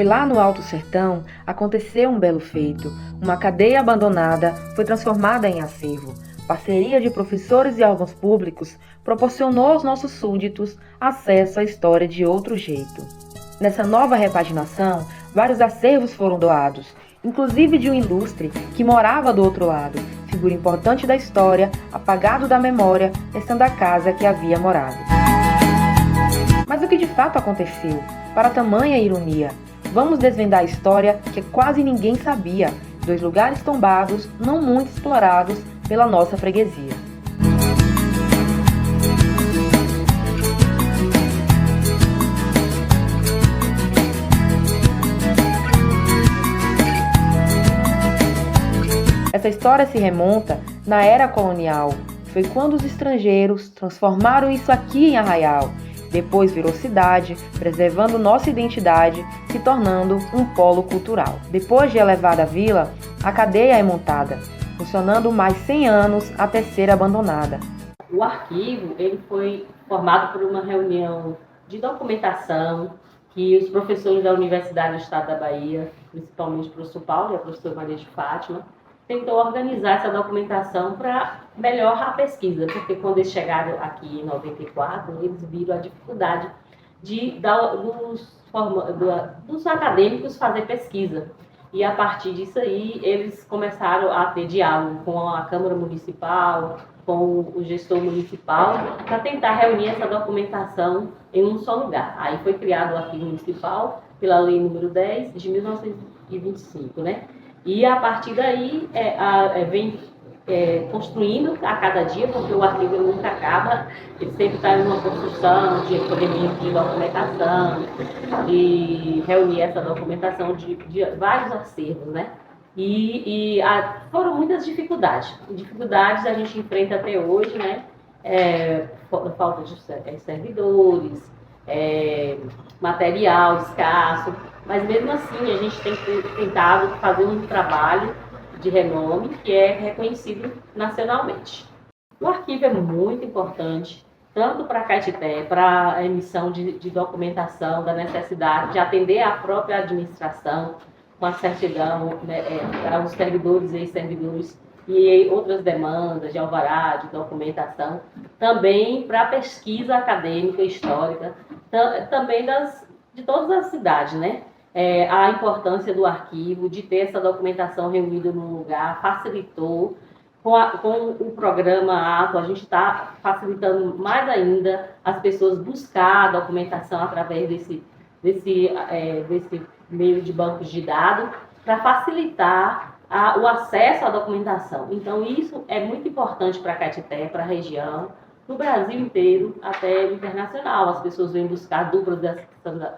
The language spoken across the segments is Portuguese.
Foi lá no Alto Sertão, aconteceu um belo feito. Uma cadeia abandonada foi transformada em acervo. Parceria de professores e órgãos públicos proporcionou aos nossos súditos acesso à história de outro jeito. Nessa nova repaginação, vários acervos foram doados, inclusive de um ilustre que morava do outro lado, figura importante da história, apagado da memória, estando a casa que havia morado. Mas o que de fato aconteceu? Para tamanha ironia, vamos desvendar a história que quase ninguém sabia, dois lugares tombados, não muito explorados pela nossa freguesia. Essa história se remonta na era colonial. Foi quando os estrangeiros transformaram isso aqui em Arraial. Depois virou cidade, preservando nossa identidade, se tornando um polo cultural. Depois de elevada à vila, a cadeia é montada, funcionando mais 100 anos até ser abandonada. O arquivo ele foi formado por uma reunião de documentação que os professores da Universidade do Estado da Bahia, principalmente o professor Paulo e a professora Maria de Fátima, tentou organizar essa documentação para melhorar a pesquisa, porque quando eles chegaram aqui em 94, eles viram a dificuldade dos acadêmicos fazer pesquisa. E a partir disso aí, eles começaram a ter diálogo com a Câmara Municipal, com o gestor municipal, para tentar reunir essa documentação em um só lugar. Aí foi criado o Arquivo Municipal pela Lei número 10 de 1925, né? E a partir daí vem construindo a cada dia, porque o arquivo nunca acaba, ele sempre está em uma construção de recolhimento de documentação, de reunir essa documentação de vários acervos, né? Foram muitas dificuldades. Dificuldades a gente enfrenta até hoje, né? Falta de servidores, material escasso, mas mesmo assim a gente tem tentado fazer um trabalho de renome que é reconhecido nacionalmente. O arquivo é muito importante, tanto para a Caetité, para a emissão de documentação da necessidade de atender à própria administração, com a certidão, né, para os servidores e ex-servidores e outras demandas de alvará, de documentação, também para a pesquisa acadêmica e histórica, também de todas as cidades, né? A importância do arquivo, de ter essa documentação reunida num lugar, facilitou. Com o programa Ato, a gente está facilitando mais ainda as pessoas buscar a documentação através desse meio de bancos de dados, para facilitar o acesso à documentação. Então, isso é muito importante para a Caetité, para a região, no Brasil inteiro, até internacional. As pessoas vêm buscar duplas da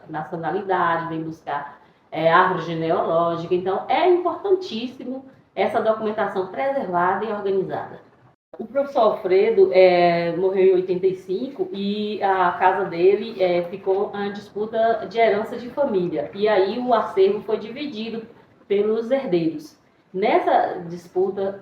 nacionalidade, vêm buscar árvore genealógica. Então, é importantíssimo essa documentação preservada e organizada. O professor Alfredo morreu em 85 e a casa dele ficou em disputa de herança de família. E aí o acervo foi dividido pelos herdeiros. Nessa disputa,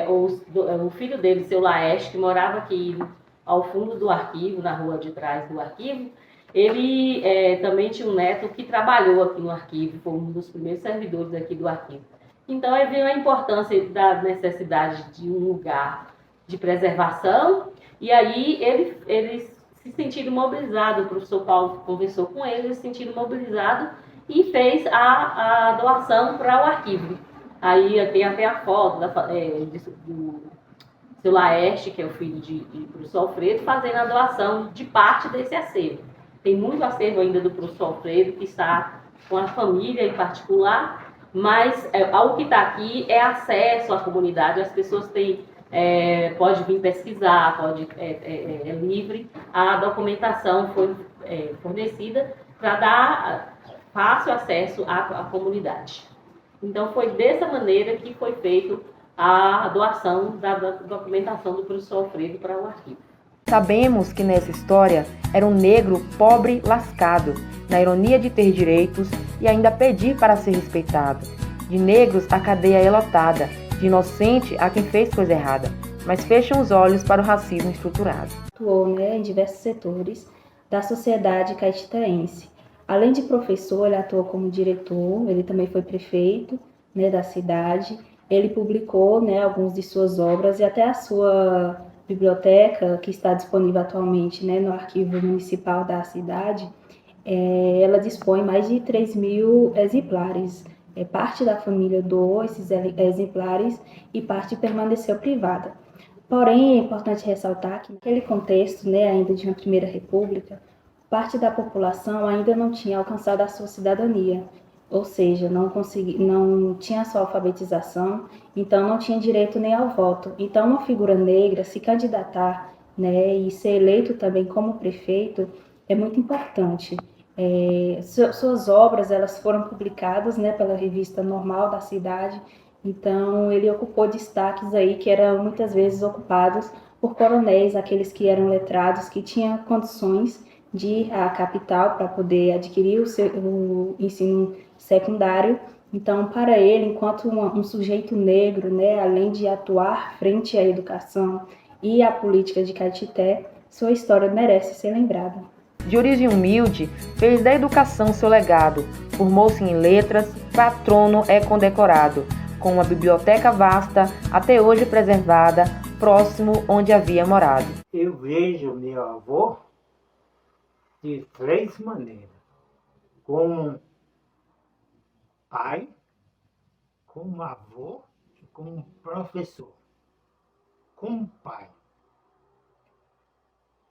o filho dele, seu Laeste, que morava aqui ao fundo do arquivo, na rua de trás do arquivo, ele também tinha um neto que trabalhou aqui no arquivo, foi um dos primeiros servidores aqui do arquivo. Então, ele viu a importância da necessidade de um lugar de preservação, e aí eles se sentiram mobilizados, o professor Paulo conversou com eles se sentiram mobilizados e fez a doação para o arquivo. Aí tem até a foto do seu Laeste, que é o filho do professor Alfredo, fazendo a doação de parte desse acervo. Tem muito acervo ainda do professor Alfredo, que está com a família em particular, mas o que está aqui é acesso à comunidade, as pessoas pode vir pesquisar, é livre, a documentação foi fornecida para dar fácil acesso à comunidade. Então, foi dessa maneira que foi feita a doação da documentação do professor Alfredo para o arquivo. Sabemos que nessa história era um negro pobre lascado, na ironia de ter direitos e ainda pedir para ser respeitado. De negros a cadeia é lotada, de inocente a quem fez coisa errada, mas fecham os olhos para o racismo estruturado. Atuou em diversos setores da sociedade caetitaense, Além de professor, ele atuou como diretor, ele também foi prefeito, né, da cidade. Ele publicou, né, algumas de suas obras e até a sua biblioteca, que está disponível atualmente, né, no arquivo municipal da cidade, ela dispõe mais de 3.000 exemplares. Parte da família doou esses exemplares e parte permaneceu privada. Porém, é importante ressaltar que naquele contexto, né, ainda de uma primeira república, parte da população ainda não tinha alcançado a sua cidadania, ou seja, não tinha sua alfabetização, então não tinha direito nem ao voto. Então, uma figura negra se candidatar, né, e ser eleito também como prefeito é muito importante. Suas obras elas foram publicadas, né, pela revista Normal da cidade. Então ele ocupou destaques aí que eram muitas vezes ocupados por coronéis, aqueles que eram letrados, que tinham condições de ir à capital para poder adquirir o ensino secundário. Então, para ele, enquanto um sujeito negro, né, além de atuar frente à educação e à política de Caetité, sua história merece ser lembrada. De origem humilde, fez da educação seu legado, formou-se em letras, patrono é condecorado, com uma biblioteca vasta, até hoje preservada, próximo onde havia morado. Eu vejo meu avô de três maneiras: como pai, como avô e como professor. Como pai.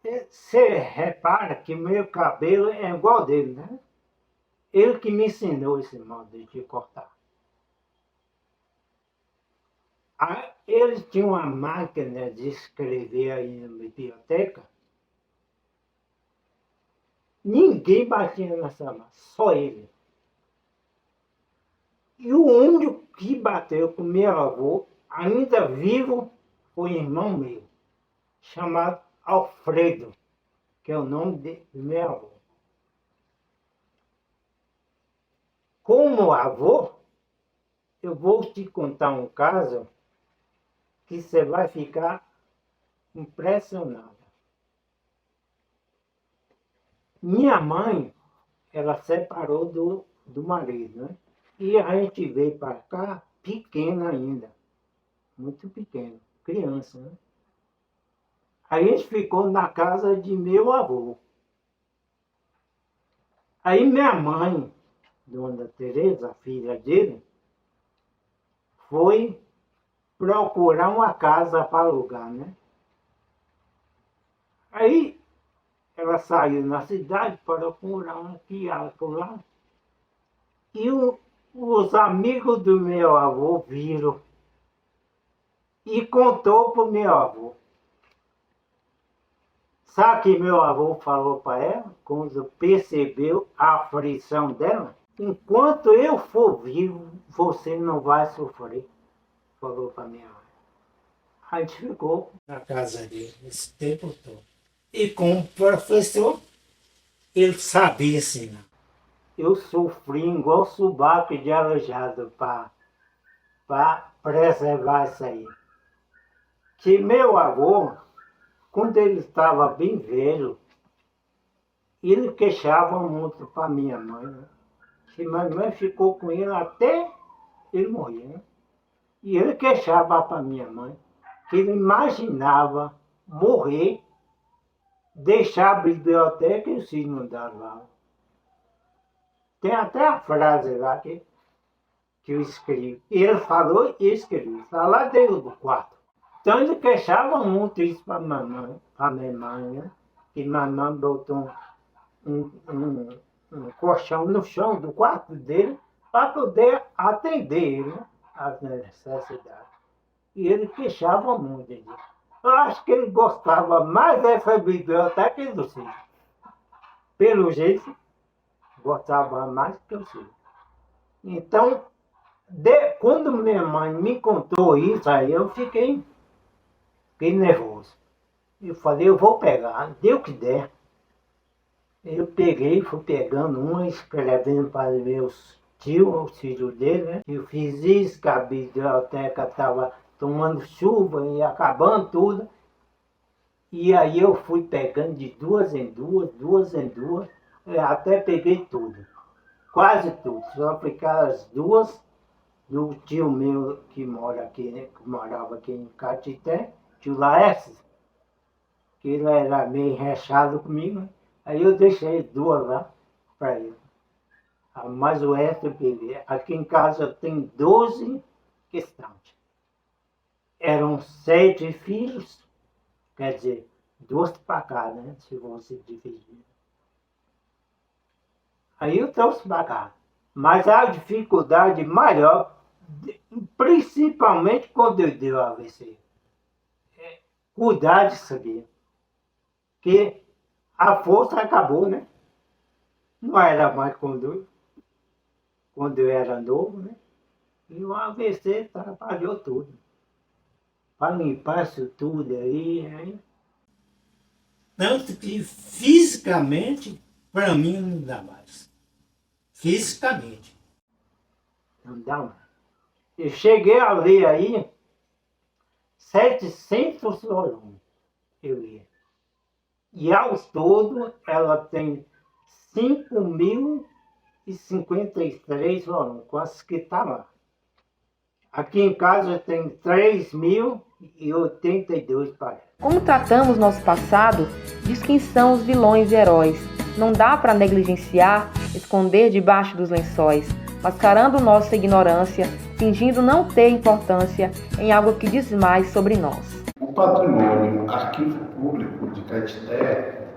Você repara que meu cabelo é igual dele, né? Ele que me ensinou esse modo de cortar. Ele tinha uma máquina de escrever aí na biblioteca. Ninguém batia nessa máquina, só ele. E o único que bateu com meu avô, ainda vivo, foi irmão meu, chamado Alfredo, que é o nome do meu avô. Como avô, eu vou te contar um caso que você vai ficar impressionado. Minha mãe, ela separou do marido, né? E a gente veio para cá pequena ainda, muito pequeno, criança, né? Aí a gente ficou na casa de meu avô. Aí minha mãe, Dona Teresa, filha dele, foi procurar uma casa para alugar, né? Aí ela saiu na cidade para procurar uma aqui, lá. E os amigos do meu avô viram e contou para o meu avô. Sabe o que meu avô falou para ela? Quando percebeu a aflição dela? Enquanto eu for vivo, você não vai sofrer, falou para minha mãe. A gente ficou na casa dele esse tempo todo. E como professor, ele sabia ensinar. Eu sofri igual subaco de aleijado para preservar isso aí. Que meu avô, quando ele estava bem velho, ele queixava muito para minha mãe, né? Que minha mãe ficou com ele até ele morrer, né? E ele queixava para minha mãe que ele imaginava morrer, deixar a biblioteca e os filhos não dar lá. Tem até a frase lá que eu escrevi. Ele falou e escrevi. Está lá dentro do quarto. Então ele queixava muito isso para minha mãe, né? Que minha mãe botou um colchão no chão do quarto dele para poder atender ele, né? As necessidades. E ele queixava muito disso. Eu acho que ele gostava mais dessa biblioteca que do filho. Pelo jeito, gostava mais que o filho. Então, quando minha mãe me contou isso, aí eu fiquei nervoso. Eu falei, eu vou pegar, dê o que der. Eu peguei, fui pegando uma, escrevendo para meus tios, os filhos dele, né? Eu fiz isso, que a biblioteca estava tomando chuva e acabando tudo. E aí eu fui pegando de duas em duas, Eu até peguei tudo, quase tudo. Só ficaram as duas do tio meu que mora aqui, né, que morava aqui em Catité, tio Laércio, que ele era meio enrechado comigo, né? Aí eu deixei duas lá para ele. Mas o resto eu peguei. Aqui em casa tem 12 questões. Eram 7 filhos, quer dizer, 2 para cá, né? Se você dividir. Aí eu trouxe para cá. Mas a dificuldade maior, principalmente quando eu dei o AVC, é cuidar disso aqui. Porque a força acabou, né? Não era mais quando eu era novo, né? E o AVC atrapalhou tudo. Para limpar isso tudo aí. Tanto que fisicamente, para mim, não dá mais. Fisicamente. Não dá mais. Eu cheguei a ler aí 700 volumes. Eu li. E ao todo ela tem 5.053 volumes, quase que está lá. Aqui em casa tem 3.082 parece. Como tratamos nosso passado, diz quem são os vilões e heróis. Não dá para negligenciar, esconder debaixo dos lençóis, mascarando nossa ignorância, fingindo não ter importância em algo que diz mais sobre nós. O patrimônio Arquivo Público de Caetité,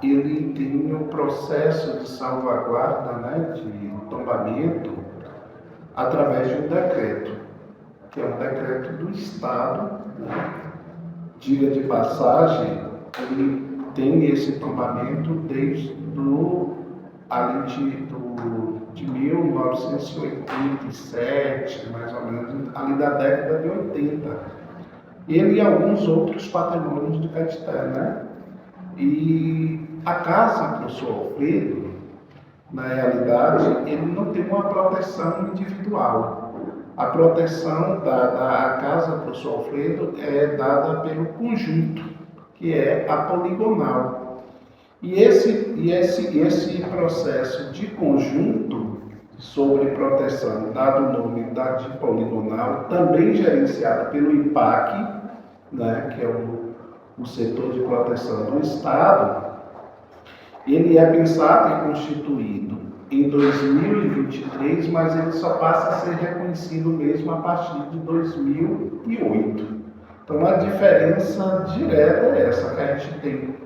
ele tem um processo de salvaguarda, né, de tombamento através de um decreto, que é um decreto do Estado, né? Diga de passagem, ele tem esse tombamento desde de 1987, mais ou menos, ali da década de 80. Ele e alguns outros patrimônios de Caetité, né? E a casa professor Alfredo, na realidade, ele não tem uma proteção individual. A proteção dada à casa professor Alfredo é dada pelo conjunto, que é a poligonal. E esse processo de conjunto sobre proteção, dado o nome de poligonal, também gerenciado pelo IPAC, né, que é o setor de proteção do Estado, ele é pensado e constituído em 2023, mas ele só passa a ser reconhecido mesmo a partir de 2008. Então a diferença direta é essa, que a gente tem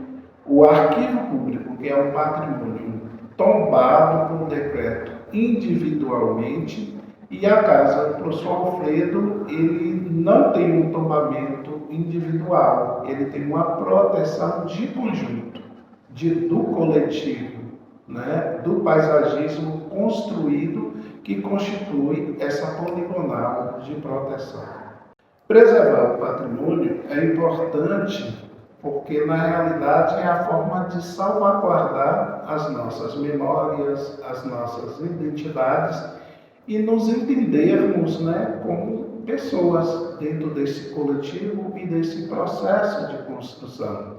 o arquivo público, que é um patrimônio tombado por decreto individualmente, e a casa do professor Alfredo, ele não tem um tombamento individual, ele tem uma proteção de conjunto, do coletivo, né, do paisagismo construído, que constitui essa poligonal de proteção. Preservar o patrimônio é importante porque, na realidade, é a forma de salvaguardar as nossas memórias, as nossas identidades e nos entendermos, né, como pessoas dentro desse coletivo e desse processo de construção.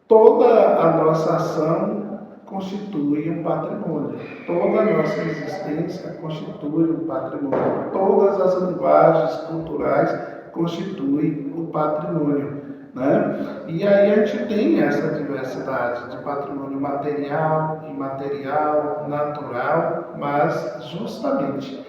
Toda a nossa ação constitui um patrimônio, toda a nossa existência constitui um patrimônio, todas as linguagens culturais constituem um patrimônio, né? E aí a gente tem essa diversidade de patrimônio material, imaterial, natural, mas justamente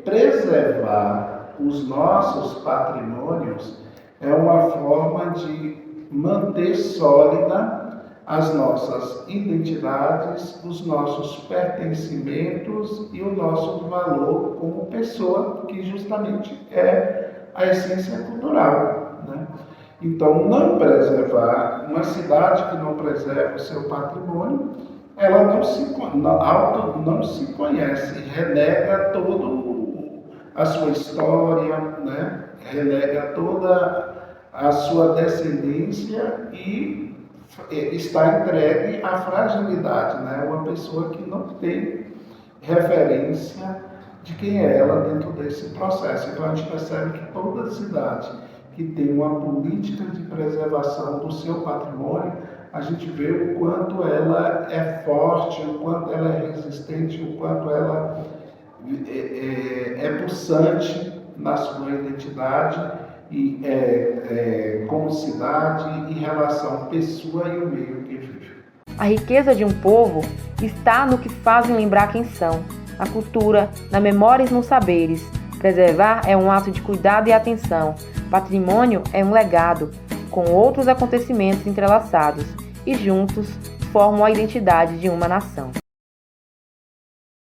preservar os nossos patrimônios é uma forma de manter sólida as nossas identidades, os nossos pertencimentos e o nosso valor como pessoa, que justamente é a essência cultural, né? Então, não preservar, uma cidade que não preserva o seu patrimônio, ela não se conhece, renega toda a sua história, né? Renega toda a sua descendência e está entregue à fragilidade, né? Uma pessoa que não tem referência de quem é ela dentro desse processo. Então a gente percebe que toda cidade que tem uma política de preservação do seu patrimônio, a gente vê o quanto ela é forte, o quanto ela é resistente, o quanto ela é pulsante na sua identidade e como cidade, em relação à pessoa e o meio que vive. A riqueza de um povo está no que fazem lembrar quem são, na cultura, na memória e nos saberes. Preservar é um ato de cuidado e atenção. Patrimônio é um legado, com outros acontecimentos entrelaçados, e juntos formam a identidade de uma nação.